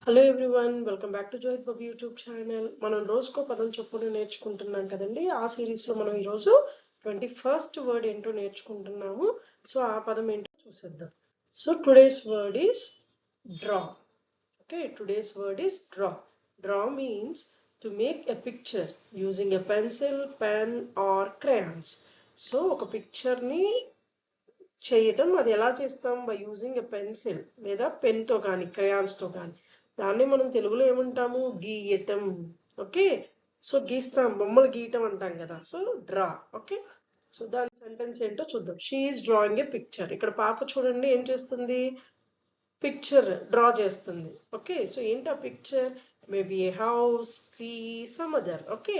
Hello everyone, welcome back to Johith Babu YouTube channel. మనం రోజుకో పదం చొప్పున నేర్చుకుంటున్నాం కదండి. ఆ సిరీస్లో మనం ఈరోజు 21st వర్డ్ ఏంటో నేర్చుకుంటున్నాము. సో ఆ పదం ఏంటో చూసేద్దాం. So today's word is draw. Okay, today's word is draw. Draw means to make a picture using a pencil, pen or crayons. So ఒక పిక్చర్ని చేయటం, అది ఎలా చేస్తాం? బై యూజింగ్ ఎ పెన్సిల్ లేదా పెన్తో కానీ క్రయాన్స్తో కానీ. దాన్ని మనం తెలుగులో ఏమంటాము? గీయటం. ఓకే, సో గీస్తాం, బొమ్మలు గీయటం అంటాం కదా. So draw. ఓకే, సో దాని సెంటెన్స్ ఏంటో చూద్దాం. She is drawing a picture. ఇక్కడ పాప చూడండి ఏం చేస్తుంది? పిక్చర్ డ్రా చేస్తుంది. ఓకే, సో ఏంటి ఆ picture? Maybe A house, tree, some other. Okay,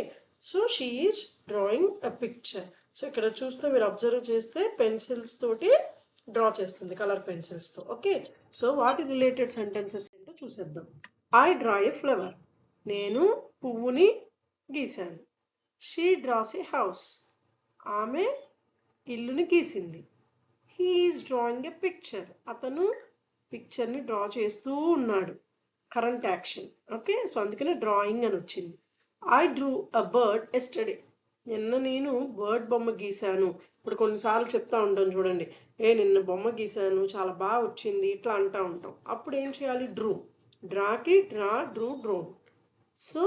so she is drawing a picture. So ఇక్కడ చూస్తే మీరు అబ్జర్వ్ చేస్తే పెన్సిల్స్ తోటి డ్రా చేస్తుంది, కలర్ పెన్సిల్స్ తో. ఓకే, సో వాటి రిలేటెడ్ సెంటెన్సెస్ ఏంటో చూసేద్దాం. I draw A flower. నేను పువ్వుని గీశాను. She draws a house. ఆమె ఇల్లుని గీసింది. He is drawing a picture. అతను పిక్చర్ ని డ్రా చేస్తూ ఉన్నాడు. Current action. ఓకే, సో అందుకనే డ్రాయింగ్ అని వచ్చింది. I drew a bird yesterday. నిన్న నేను బర్డ్ బొమ్మ గీశాను. ఇప్పుడు కొన్నిసార్లు చెప్తా ఉంటాం చూడండి, నిన్న బొమ్మ గీశాను, చాలా బాగా వచ్చింది, ఇట్లా అంటా ఉంటాం. అప్పుడు ఏం చేయాలి? డ్రూ. డ్రాకి డ్రా, డ్రూ, డ్రోన్. సో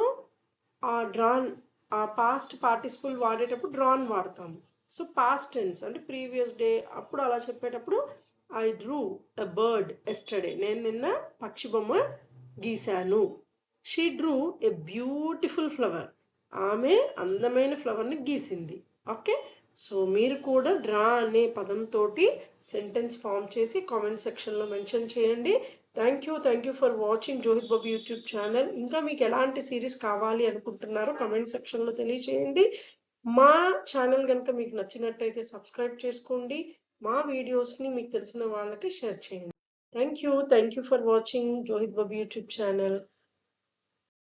ఆ డ్రాన్, ఆ పాస్ట్ పార్టిసిపుల్ వాడేటప్పుడు డ్రాన్ వాడతాము. సో పాస్ట్ టెన్స్ అంటే ప్రీవియస్ డే, అప్పుడు అలా చెప్పేటప్పుడు I drew a bird yesterday. నేను నిన్న పక్షి బొమ్మ గీశాను. She drew a beautiful flower. ఆమె అందమైన ఫ్లవర్ని గీసింది. ఓకే, సో మీరు కూడా డ్రా అనే పదంతో సెంటెన్స్ ఫామ్ చేసి కామెంట్ సెక్షన్లో మెన్షన్ చేయండి. Thank you for watching Johith Babu YouTube channel. ఇంకా మీకు ఎలాంటి సిరీస్ కావాలి అనుకుంటున్నారో కామెంట్ సెక్షన్లో తెలియచేయండి. మా ఛానల్ కనుక మీకు నచ్చినట్టయితే సబ్స్క్రైబ్ చేసుకోండి. మా వీడియోస్ని మీకు తెలిసిన వాళ్ళకి షేర్ చేయండి. Thank you for watching Johith Babu YouTube channel.